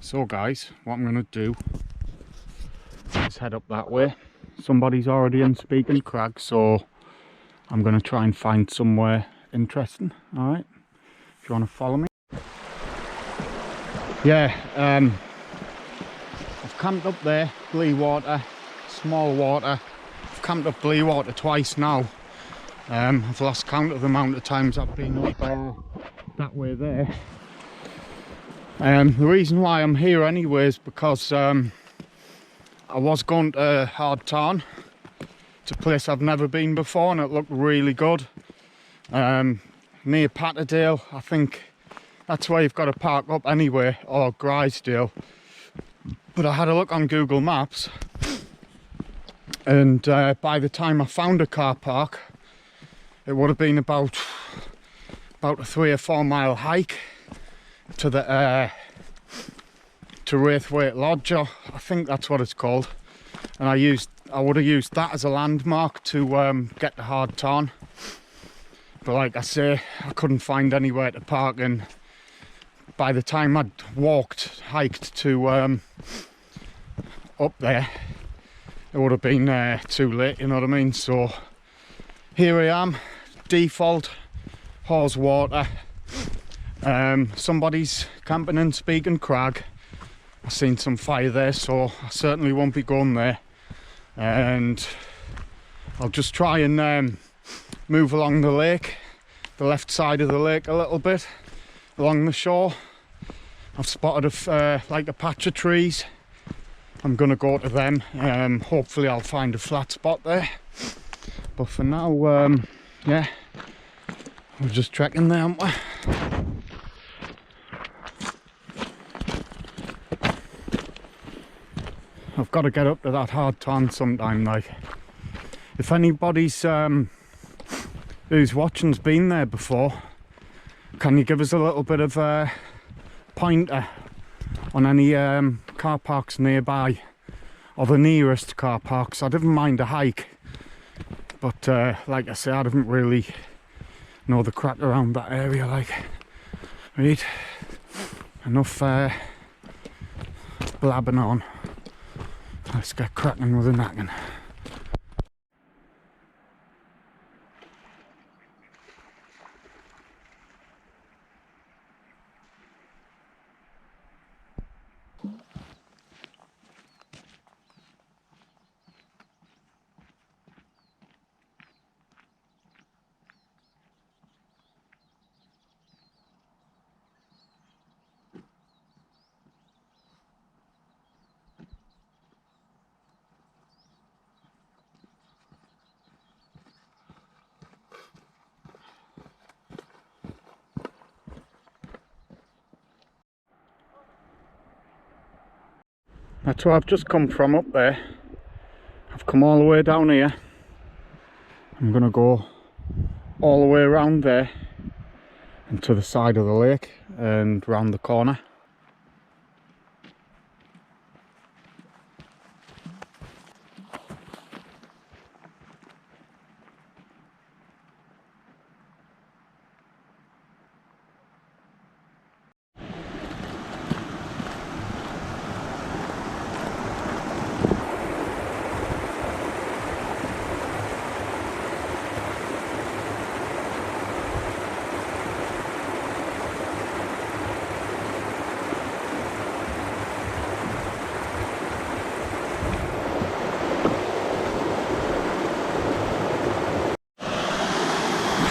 So guys, what I'm going to do is head up that way. Somebody's already in Speaking Crag, so I'm going to try and find somewhere interesting. Alright, if you want to follow me. Yeah, I've camped up there, Bleewater, Small Water. I've camped up Bleewater twice now. I've lost count of the amount of times I've been up that way there. The reason why I'm here anyway is because I was going to Tarn. It's a place I've never been before and it looked really good. Near Patterdale, I think that's where you've got to park up anyway, or Grisdale. But I had a look on Google Maps and by the time I found a car park, it would have been about a 3 or 4 mile hike to the to Wraithwaite Lodge, or I think that's what it's called, and I would have used that as a landmark to get to Hard Tarn. But like I say, I couldn't find anywhere to park, and by the time I'd hiked to up there, it would have been too late, you know what I mean? So here I am, default Haweswater. Somebody's camping in Speaking Crag. I've seen some fire there, so I certainly won't be going there. And I'll just try and move along the lake, the left side of the lake a little bit, along the shore. I've spotted like a patch of trees. I'm gonna go to them. Hopefully I'll find a flat spot there. But for now, yeah, we're just trekking there, aren't we? I've got to get up to that Hard Tarn sometime. Like, if anybody's who's watching's been there before, can you give us a little bit of a pointer on any car parks nearby, or the nearest car parks? I didn't mind a hike, but like I say, I didn't really know the crack around that area. Like, right, enough blabbing on. Let's get cracking with the knacking. That's where I've just come from up there. I've come all the way down here. I'm gonna go all the way around there and to the side of the lake and round the corner.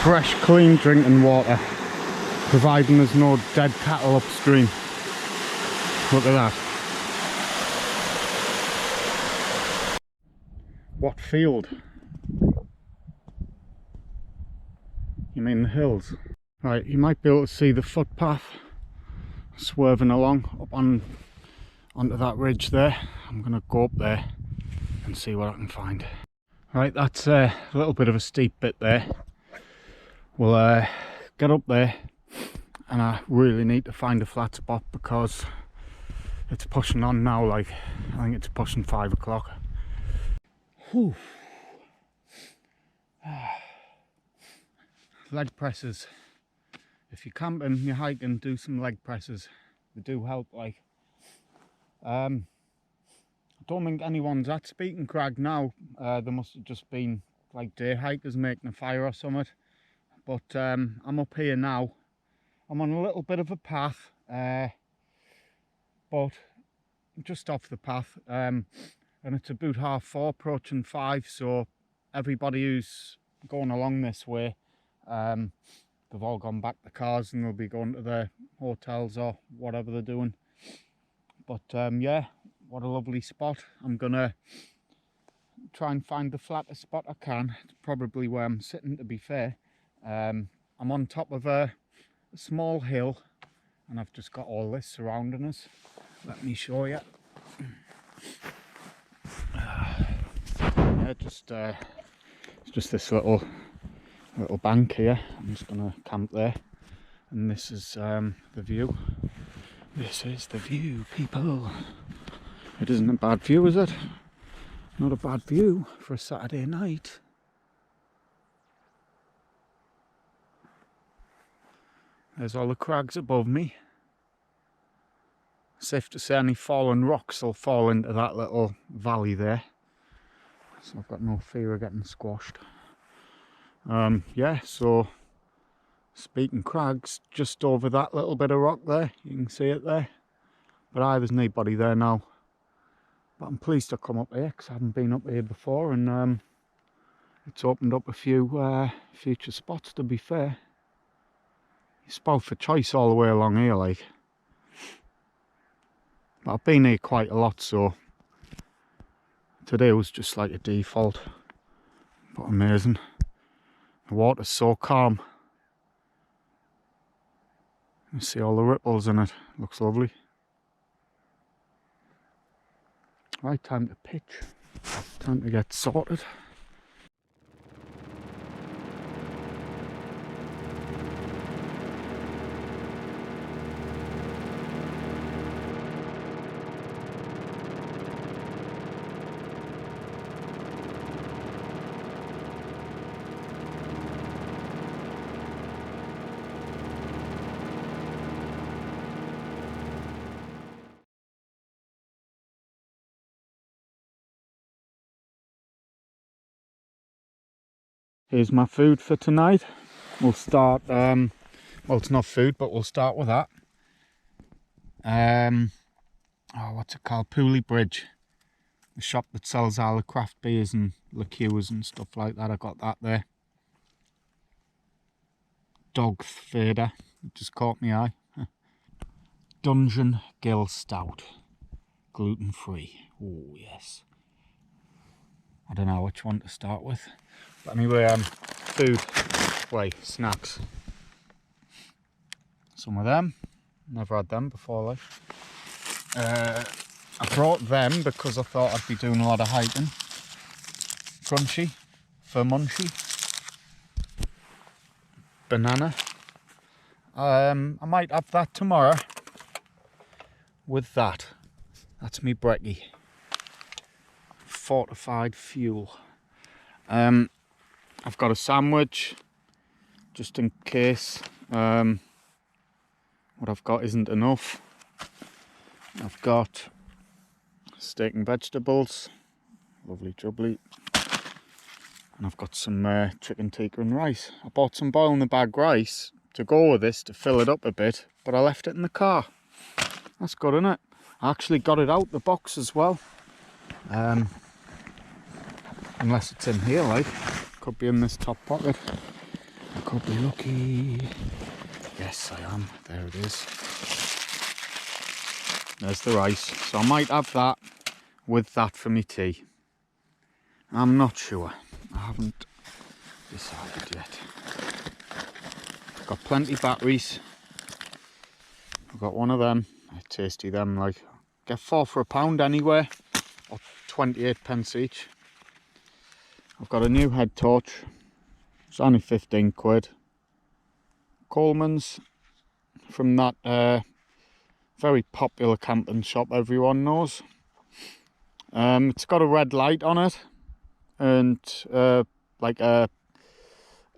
Fresh, clean drinking water, providing there's no dead cattle upstream. Look at that. What field? You mean the hills? Right, you might be able to see the footpath swerving along up onto that ridge there. I'm gonna go up there and see what I can find. Right, that's a little bit of a steep bit there. We'll get up there, and I really need to find a flat spot because it's pushing on now. Like, I think it's pushing 5 o'clock. Whew. Leg presses. If you're camping, you're hiking, do some leg presses. They do help. Like, I don't think anyone's at Speaking Crag now. There must have just been like day hikers making a fire or something. But I'm up here now. I'm on a little bit of a path, but just off the path, and it's about 4:30 approaching 5, so everybody who's going along this way, they've all gone back to cars and they'll be going to their hotels or whatever they're doing. But yeah, what a lovely spot. I'm gonna try and find the flattest spot I can. It's probably where I'm sitting, to be fair. I'm on top of a small hill and I've just got all this surrounding us. Let me show you. Yeah, it's just this little bank here. I'm just gonna camp there, and this is the view. This is the view, people. It isn't a bad view, is it? Not a bad view for a Saturday night. There's all the crags above me. Safe to say any fallen rocks will fall into that little valley there. So I've got no fear of getting squashed. Yeah, so Speaking Crags, just over that little bit of rock there. You can see it there. But there's nobody there now. But I'm pleased to come up here because I haven't been up here before, and it's opened up a few future spots, to be fair. It's spout for choice all the way along here, like. But I've been here quite a lot, so today was just like a default. But amazing. The water's so calm. You see all the ripples in it. Looks lovely. Right, time to pitch. Time to get sorted. Here's my food for tonight. We'll start, well, it's not food, but we'll start with that. What's it called? Pooley Bridge. The shop that sells all the craft beers and liqueurs and stuff like that. I got that there. Dog Fader, it just caught my eye. Dungeon Gill Stout. Gluten free. Oh, yes. I don't know which one to start with. But anyway, food, snacks. Some of them, never had them before, like. I brought them because I thought I'd be doing a lot of hiking. Crunchy, Munchy, banana. I might have that tomorrow with that. That's me brekkie. Fortified fuel. I've got a sandwich just in case what I've got isn't enough. I've got steak and vegetables, lovely jubbly, and I've got some chicken tikka and rice. I bought some boil in the bag rice to go with this to fill it up a bit, but I left it in the car. That's good, isn't it? I actually got it out the box as well. Unless it's in here, like. Could be in this top pocket. I could be lucky. Yes, I am. There it is. There's the rice. So I might have that with that for me tea. I'm not sure. I haven't decided yet. I've got plenty of batteries. I've got one of them. Tasty them, like. Get 4 for £1 anywhere. Or 28 pence each. I've got a new head torch. It's only 15 quid. Coleman's from that very popular camping shop everyone knows. It's got a red light on it and like a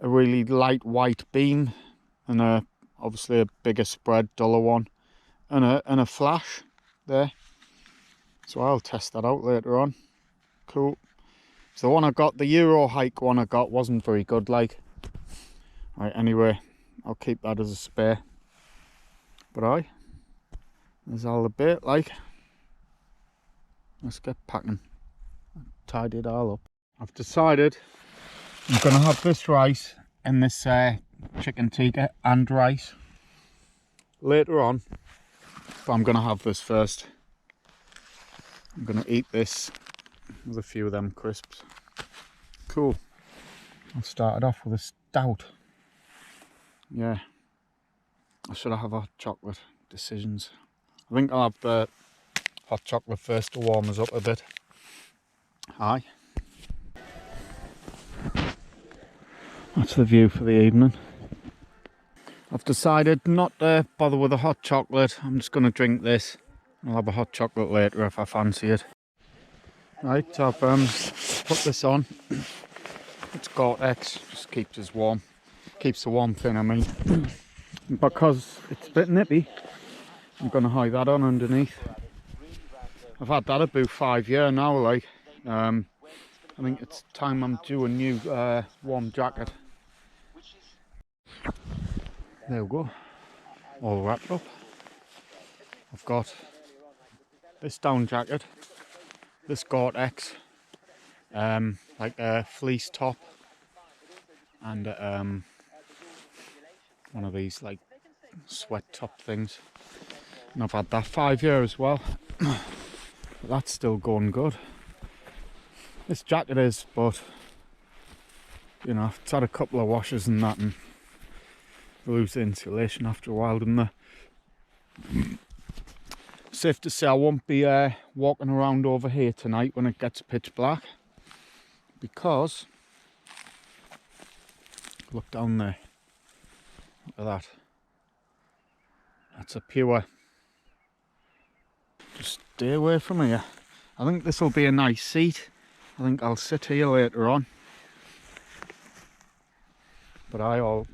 really light white beam and obviously a bigger spread, duller one, and a flash there. So I'll test that out later on. Cool. So the one I got, the Euro hike one I got, wasn't very good, like. Right, anyway, I'll keep that as a spare. But aye, there's all the bait, like. Let's get packing. Tidy it all up. I've decided I'm gonna have this rice and this chicken tikka and rice later on, but I'm gonna have this first. I'm gonna eat this with a few of them crisps. Cool. I'll start it off with a stout. Yeah, I should have hot chocolate. Decisions. I think I'll have the hot chocolate first to warm us up a bit. Aye. That's the view for the evening. I've decided not to bother with the hot chocolate. I'm just going to drink this. I'll have a hot chocolate later if I fancy it. Right, I've put this on. It's Gore-Tex, just keeps us warm. Keeps the warmth in, I mean. Because it's a bit nippy, I'm going to hide that on underneath. I've had that about 5 years now, like. I think it's time I'm due a new warm jacket. There we go, all wrapped up. I've got this down jacket, this Gore-Tex, like a fleece top, and one of these like sweat top things. And I've had that 5 years as well, but that's still going good. This jacket is, but you know, it's had a couple of washes and that, and lose the insulation after a while, doesn't it? Safe to say I won't be walking around over here tonight when it gets pitch black, because look down there, look at that, that's a pure. Just stay away from here. I think this will be a nice seat. I think I'll sit here later on, but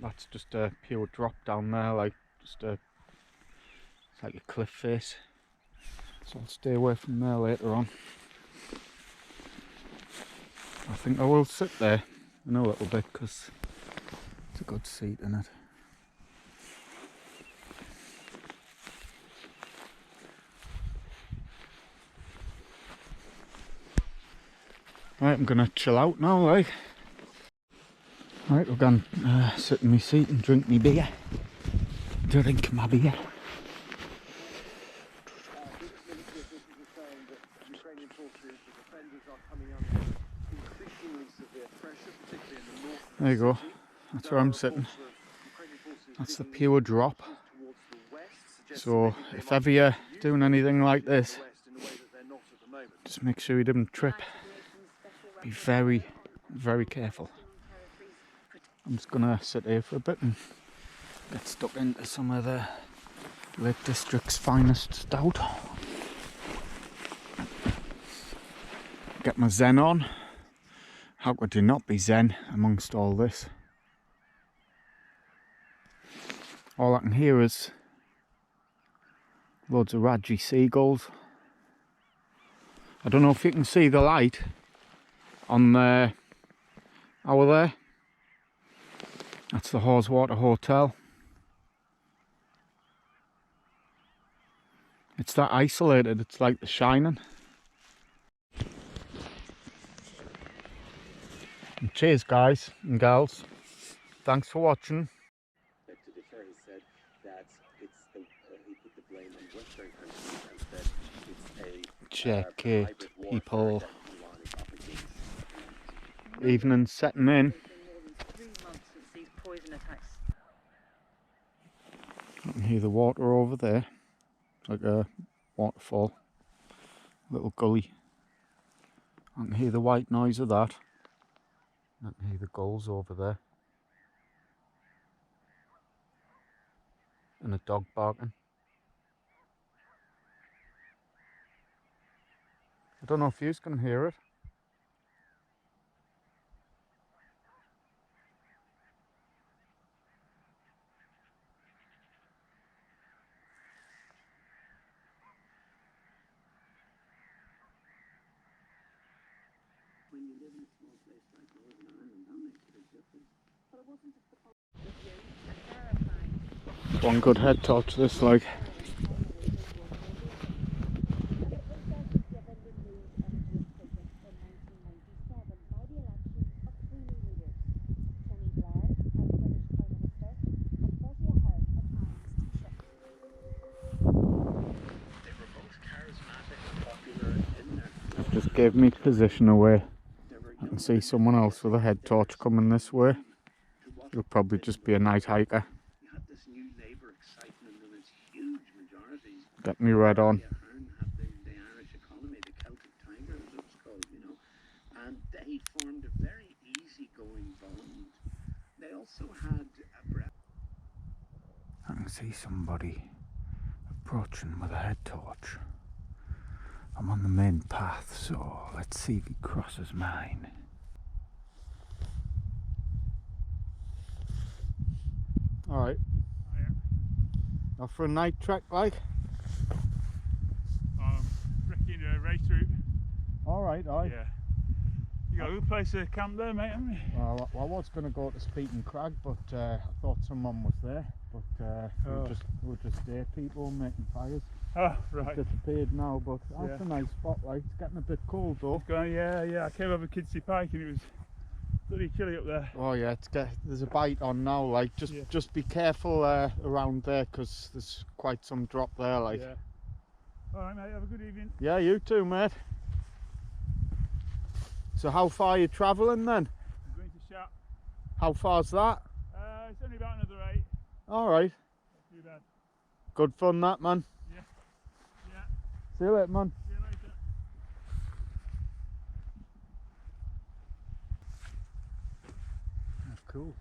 that's just a pure drop down there, like just a, it's like a cliff face. So I'll stay away from there later on. I think I will sit there in a little bit because it's a good seat, isn't it? Right, I'm gonna chill out now, like. Right, we're going to sit in my seat and drink my beer. Drink my beer. There you go, that's where I'm sitting. That's the pure drop. So if ever you're doing anything like this, just make sure you don't trip. Be very, very careful. I'm just gonna sit here for a bit and get stuck into some of the Lake District's finest stout. Get my zen on. How could you not be zen amongst all this? All I can hear is loads of radgy seagulls. I don't know if you can see the light on the over there. That's the Haweswater Hotel. It's that isolated, it's like The Shining. And cheers guys and gals. Thanks for watching. Check it, people. Evening setting in. I can hear the water over there. It's like a waterfall. Little gully. I can hear the white noise of that. I can hear the gulls over there. And a dog barking. I don't know if you can hear it. One good head torch this like. Just gave me position away. I can see someone else with a head torch coming this way. It'll probably just be a night hiker. Get me red on. And they formed a very easygoing bond. They also had a breath. I can see somebody approaching with a head torch. I'm on the main path, so let's see if he crosses mine. Alright. Oh, yeah. Off for a night trek, like? Recce a race route. Alright, aye. Yeah. You got a good place to camp there, mate, haven't you? Well, I was going to go to Speaking Crag, but I thought someone was there. But we're just day people making fires. Oh, right. It's disappeared now, but that's a nice spot, like. It's getting a bit cold though. It's going, yeah. I came over Kidsey Pike and it was bloody chilly up there. Oh yeah, there's a bite on now, like. Just be careful around there, because there's quite some drop there, like. Yeah. Alright, mate, have a good evening. Yeah, you too, mate. So how far are you travelling then? I'm going to Shap. How far's that? It's only about another 8. Alright. Not too bad. Good fun that, man. Yeah. See you later, man. See you later. That's cool.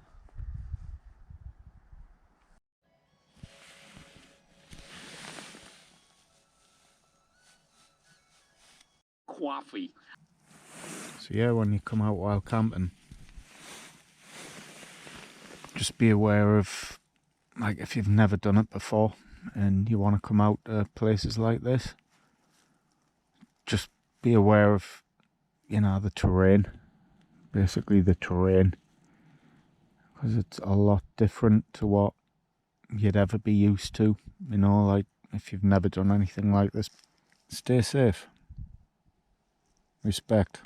Coffee. So yeah, when you come out while camping, just be aware of, like, if you've never done it before and you want to come out to places like this, just be aware of, you know, the terrain, basically the terrain, because it's a lot different to what you'd ever be used to, you know, like if you've never done anything like this. Stay safe. Respect.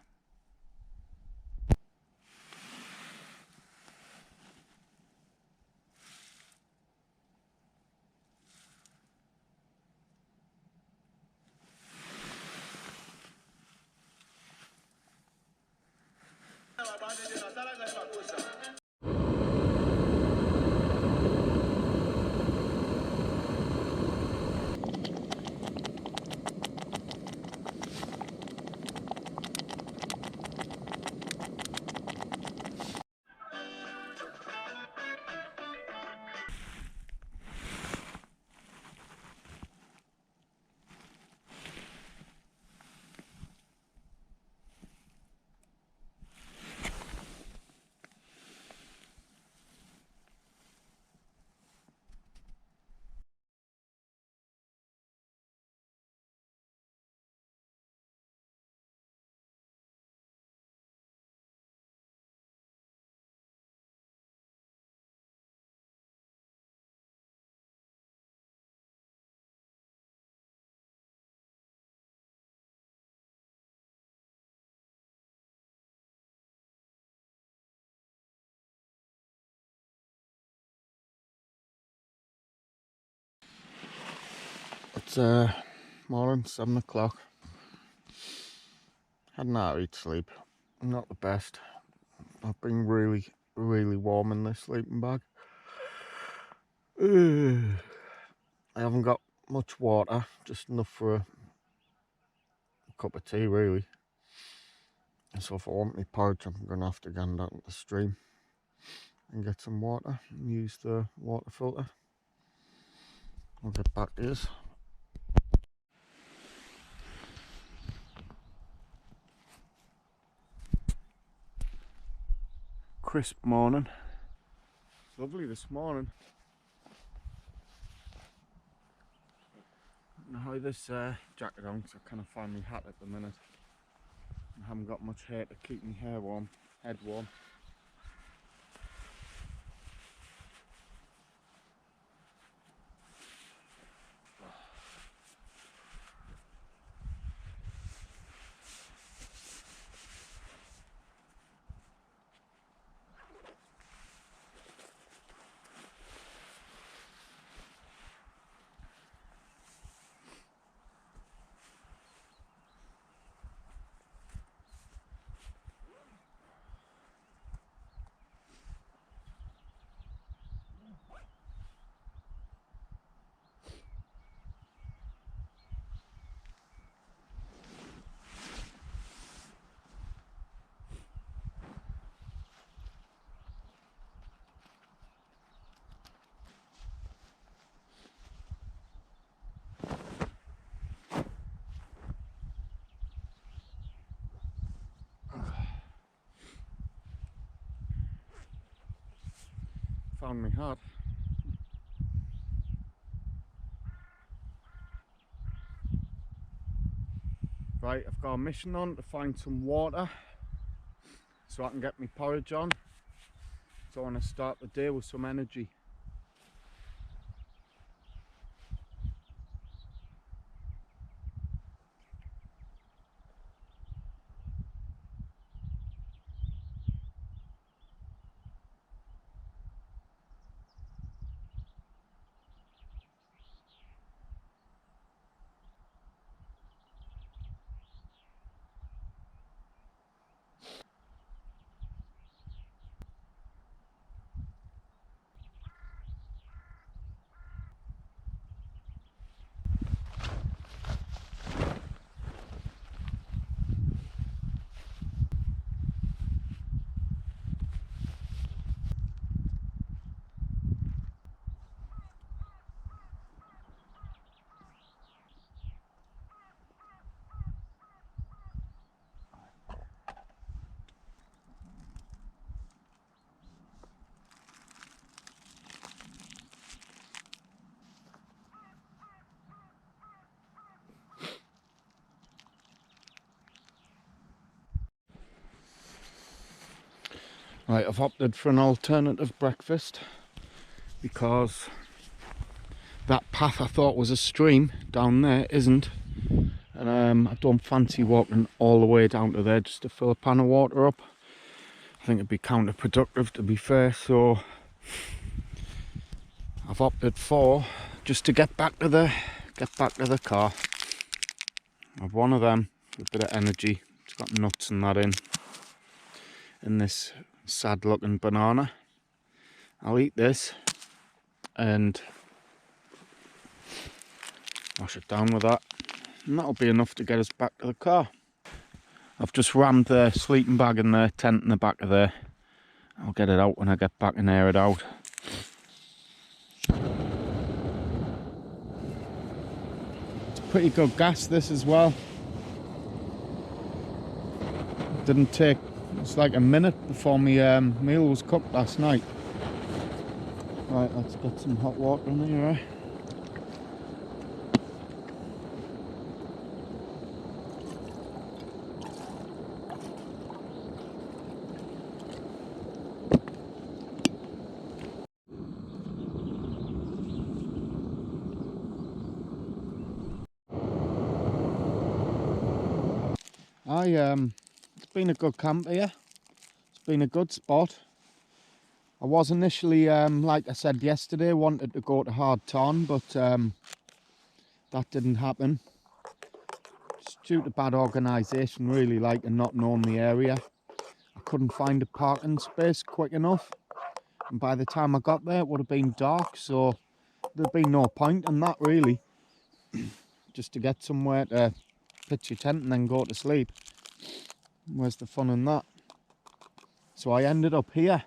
It's morning, 7 o'clock. Had an hour to sleep. Not the best. I've been really warm in this sleeping bag. I haven't got much water, just enough for a cup of tea really. So if I want my porridge, I'm going to have to go down to the stream and get some water and use the water filter. I'll get back to this. Crisp morning. It's lovely this morning. I don't know how this jacket on, because I can't find my hat at the minute. I haven't got much hair to keep my hair warm. Head warm. Found me hard. Right, I've got a mission on to find some water so I can get my porridge on. So I want to start the day with some energy. Right, I've opted for an alternative breakfast because that path I thought was a stream down there isn't, and I don't fancy walking all the way down to there just to fill a pan of water up. I think it'd be counterproductive, to be fair, so I've opted for just to get back to the car. I've one of them with a bit of energy. It's got nuts and that in this sad looking banana. I'll eat this and wash it down with that, and that'll be enough to get us back to the car. I've just rammed the sleeping bag in the tent in the back of there. I'll get it out when I get back and air it out. It's pretty good gas, this as well. Didn't take, it's like a minute before my meal was cooked last night. Right, let's get some hot water in here, right? It's been a good camp here. It's been a good spot. I was initially, like I said yesterday, wanted to go to Tarn, but that didn't happen. It's due to bad organisation, really, like, and not knowing the area. I couldn't find a parking space quick enough, and by the time I got there it would have been dark, so there'd be no point in that, really. Just to get somewhere to pitch your tent and then go to sleep. Where's the fun in that? So I ended up here,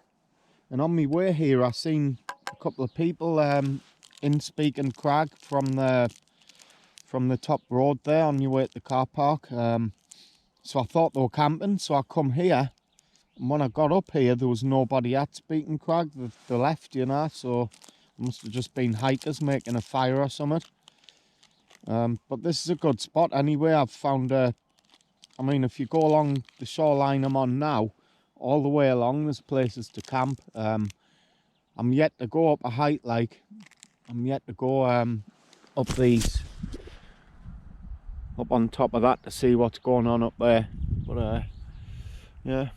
and on my way here I seen a couple of people in Speaking Crag from the top road there on your way to the car park. So I thought they were camping, so I come here, and when I got up here there was nobody at Speaking Crag. They left, you know, so it must have just been hikers making a fire or something. But this is a good spot anyway. I've found I mean, if you go along the shoreline I'm on now, all the way along there's places to camp. I'm yet to go up a height, like I'm yet to go up these, up on top of that to see what's going on up there. But yeah,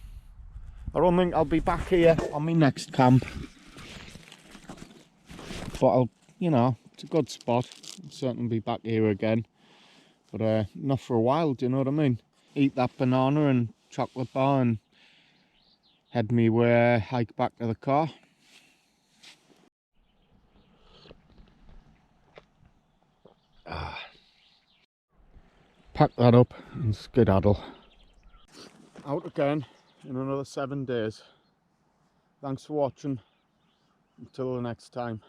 I don't think I'll be back here on my next camp, but I'll, you know, it's a good spot. I'll certainly be back here again, but not for a while, do you know what I mean? Eat that banana and chocolate bar and head me way, hike back to the car. Pack that up and skedaddle. Out again in another 7 days. Thanks for watching. Until the next time.